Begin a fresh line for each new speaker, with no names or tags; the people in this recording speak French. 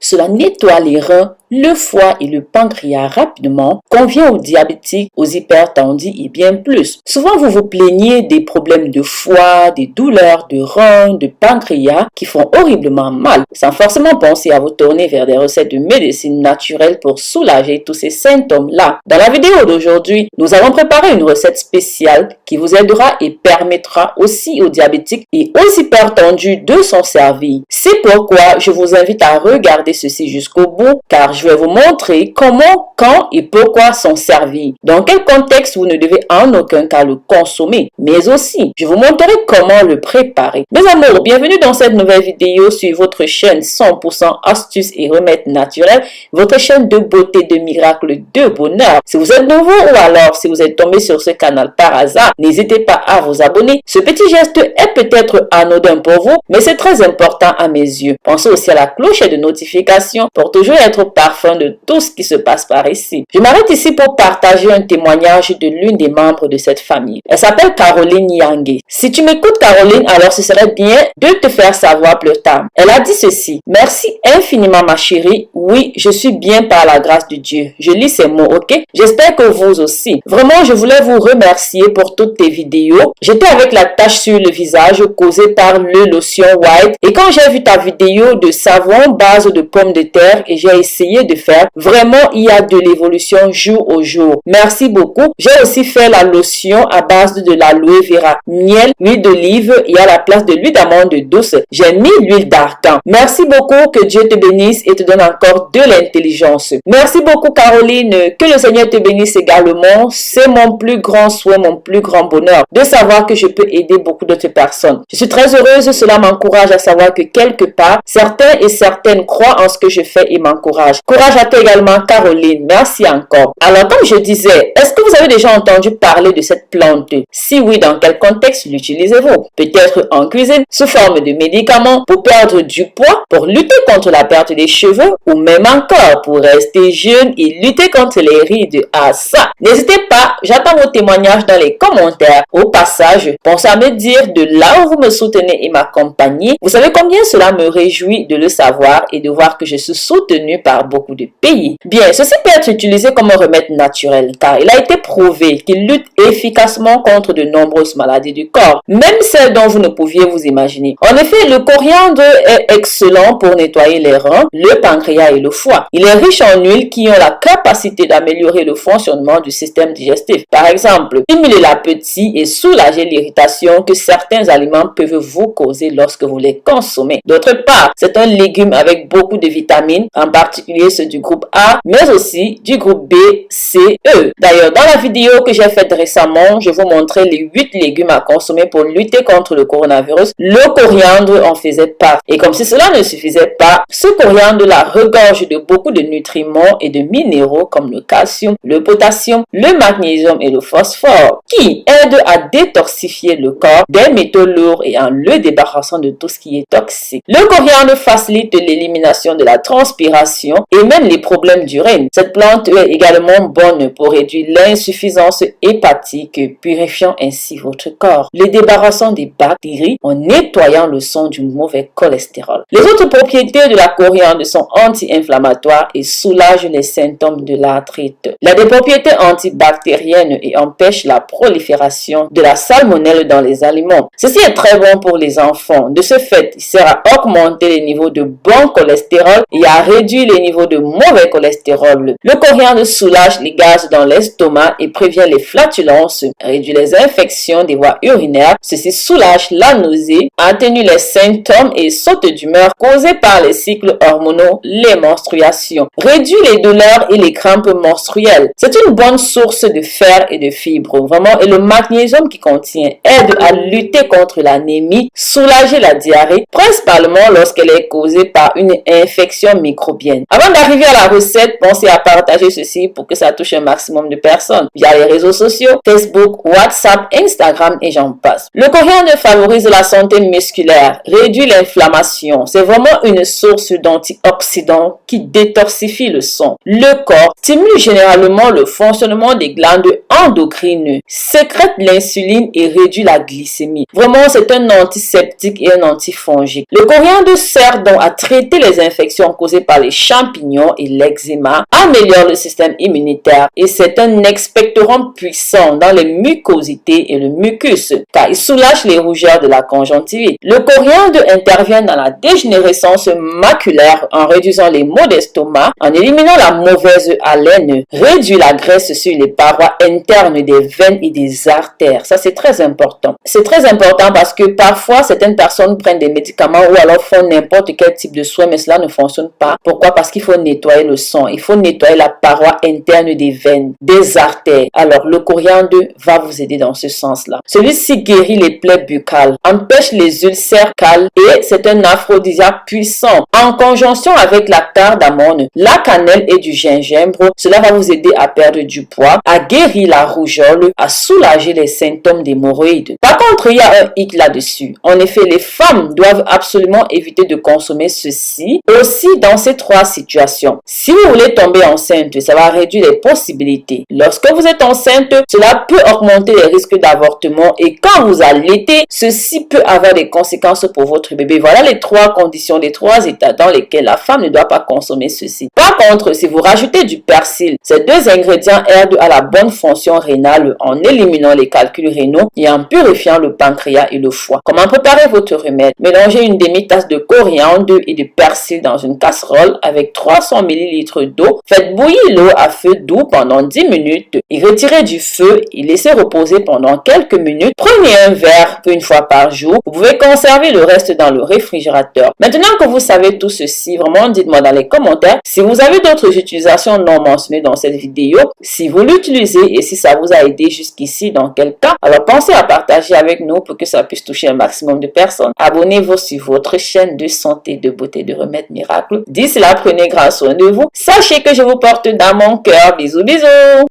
Cela nettoie les reins, le foie et le pancréas rapidement, convient aux diabétiques, aux hypertendus et bien plus. Souvent, vous vous plaignez des problèmes de foie, des douleurs de reins, de pancréas qui font horriblement mal, sans forcément penser à vous tourner vers des recettes de médecine naturelle pour soulager tous ces symptômes-là. Dans la vidéo d'aujourd'hui, nous allons préparer une recette spéciale qui vous aidera et permettra aussi aux diabétiques et aux hypertendus de s'en servir. C'est pourquoi je vous invite à regarder ceci jusqu'au bout, car je vais vous montrer comment, quand et pourquoi s'en servir. Dans quel contexte vous ne devez en aucun cas le consommer, mais aussi, je vous montrerai comment le préparer. Mes amours, bienvenue dans cette nouvelle vidéo sur votre chaîne 100% astuces et remèdes naturels, votre chaîne de beauté, de miracles, de bonheur. Si vous êtes nouveau ou alors si vous êtes tombé sur ce canal par hasard, n'hésitez pas à vous abonner. Ce petit geste est peut-être anodin pour vous, mais c'est très important à mes yeux. Pensez aussi à la cloche de notification pour toujours être parfum de tout ce qui se passe par ici. Je m'arrête ici pour partager un témoignage de l'une des membres de cette famille. Elle s'appelle Caroline Yangue. Si tu m'écoutes Caroline, alors ce serait bien de te faire savoir plus tard. Elle a dit ceci: merci infiniment ma chérie. Oui, je suis bien par la grâce de Dieu. Je lis ces mots, ok? J'espère que vous aussi. Vraiment, je voulais vous remercier pour toutes tes vidéos. J'étais avec la tache sur le visage causée par le lotion white et quand j'ai vu ta vidéo de savon base de pommes de terre et j'ai essayé de faire, vraiment il y a de l'évolution jour au jour. Merci beaucoup. J'ai aussi fait la lotion à base de l'aloe vera, miel, huile d'olive et à la place de l'huile d'amande douce, j'ai mis l'huile d'argan. Merci beaucoup, que Dieu te bénisse et te donne encore de l'intelligence. Merci beaucoup Caroline, que le Seigneur te bénisse également. C'est mon plus grand souhait, mon plus grand bonheur de savoir que je peux aider beaucoup d'autres personnes. Je suis très heureuse, cela m'encourage à savoir que quelque part, certains et certaines croient en ce que je fais et m'encouragent. Courage à toi également Caroline, merci encore. Alors comme je disais, est-ce que vous avez déjà entendu parler de cette plante? Si oui, dans quel contexte l'utilisez-vous? Peut-être en cuisine, sous forme de médicaments, pour perdre du poids, pour lutter contre la perte des cheveux, ou même encore pour rester jeune et lutter contre les rides. Ah ça! N'hésitez pas, j'attends vos témoignages dans les commentaires. Au passage, pensez à me dire de là où vous me soutenez et m'accompagnez. Vous savez combien cela me réjouit de le savoir et de voir que je suis soutenu par beaucoup de pays. Bien, ceci peut être utilisé comme un remède naturel car il a été prouvé qu'il lutte efficacement contre de nombreuses maladies du corps, même celles dont vous ne pouviez vous imaginer. En effet, le coriandre est excellent pour nettoyer les reins, le pancréas et le foie. Il est riche en huiles qui ont la capacité d'améliorer le fonctionnement du système digestif. Par exemple, stimuler l'appétit et soulager l'irritation que certains aliments peuvent vous causer lorsque vous les consommez. D'autre part, c'est un légume avec beaucoup de vitamines, en particulier ceux du groupe A, mais aussi du groupe B, C, E. D'ailleurs, dans la vidéo que j'ai faite récemment, je vous montrais les 8 légumes à consommer pour lutter contre le coronavirus. Le coriandre en faisait part. Et comme si cela ne suffisait pas, ce coriandre-là regorge de beaucoup de nutriments et de minéraux comme le calcium, le potassium, le magnésium et le phosphore, qui aident à détoxifier le corps des métaux lourds et en le débarrassant de tout ce qui est toxique. Le coriandre facilite l'élimination de la transpiration et même les problèmes d'urine. Cette plante est également bonne pour réduire l'insuffisance hépatique, purifiant ainsi votre corps, le débarrassant des bactéries en nettoyant le sang du mauvais cholestérol. Les autres propriétés de la coriandre sont anti-inflammatoires et soulagent les symptômes de l'arthrite. Elle a des propriétés antibactériennes et empêche la prolifération de la salmonelle dans les aliments. Ceci est très bon pour les enfants. De ce fait, il sert à augmenter les niveaux de bon cholestérol et à réduire les niveaux de mauvais cholestérol. Le coriandre soulage les gaz dans l'estomac et prévient les flatulences, réduit les infections des voies urinaires. Ceci soulage la nausée, atténue les symptômes et sautes d'humeur causées par les cycles hormonaux, les menstruations, réduit les douleurs et les crampes menstruelles. C'est une bonne source de fer et de fibres, vraiment, et le magnésium qui contient aide à lutter contre l'anémie, soulager la diarrhée, principalement lorsqu'elle est causée par une infection microbienne. Avant d'arriver à la recette, pensez à partager ceci pour que ça touche un maximum de personnes. via les réseaux sociaux, Facebook, WhatsApp, Instagram et j'en passe. Le coriandre favorise la santé musculaire, réduit l'inflammation. C'est vraiment une source d'antioxydants qui détoxifie le sang. Le corps stimule généralement le fonctionnement des glandes endocrines, sécrète l'insuline et réduit la glycémie. Vraiment, c'est un antiseptique et un antifongique. Le coriandre sert donc à traiter les infections causées par les champignons et l'eczéma, améliore le système immunitaire et c'est un expectorant puissant dans les mucosités et le mucus car il soulage les rougeurs de la conjonctivite. Le coriandre intervient dans la dégénérescence maculaire en réduisant les maux d'estomac, en éliminant la mauvaise haleine, réduit la graisse sur les parois internes des veines et des artères. Ça, c'est très important. C'est très important parce que parfois, certaines personnes prennent des médicaments ou alors font n'importe quel type de soin, mais cela ne fonctionne pas. Pourquoi? Parce qu'il faut nettoyer le sang. Il faut nettoyer la paroi interne des veines, des artères. Alors, le coriandre va vous aider dans ce sens-là. Celui-ci guérit les plaies buccales, empêche les ulcères cales et c'est un aphrodisiaque puissant. En conjonction avec la cardamome, la cannelle et du gingembre, cela va vous aider à perdre du poids, à guérir la rougeole, à soulager les symptômes d'hémorroïdes. Par contre, il y a un hic là-dessus. En effet, les femmes doivent absolument éviter de consommer ceci aussi dans ces trois situations. Si vous voulez tomber enceinte, ça va réduire les possibilités. Lorsque vous êtes enceinte, cela peut augmenter les risques d'avortement et quand vous allaitez, ceci peut avoir des conséquences pour votre bébé. Voilà les trois conditions, les trois états dans lesquels la femme ne doit pas consommer ceci. Par contre, si vous rajoutez du persil, ces deux ingrédients aident à la bonne fonction rénale en éliminant les calculs rénaux et en purifiant le pancréas et le foie. Comment préparer votre remède? Mélangez une demi-tasse de coriandre et de persil dans une casserole avec 300 ml d'eau. Faites bouillir l'eau à feu doux pendant 10 minutes et retirez du feu et laissez reposer pendant quelques minutes. Prenez un verre une fois par jour. Vous pouvez conserver le reste dans le réfrigérateur. Maintenant que vous savez tout ceci, vraiment dites-moi dans les commentaires si vous avez d'autres utilisations non mentionnées dans cette vidéo, si vous l'utilisez et si ça vous a aidé jusqu'ici, dans quel cas. Alors pensez à partager avec nous pour que ça puisse toucher un maximum de personnes. Abonnez-vous sur votre chaîne de santé, de beauté, de remèdes miracles. D'ici là, prenez grand soin de vous. Sachez que je vous porte dans mon cœur. Bisous, bisous.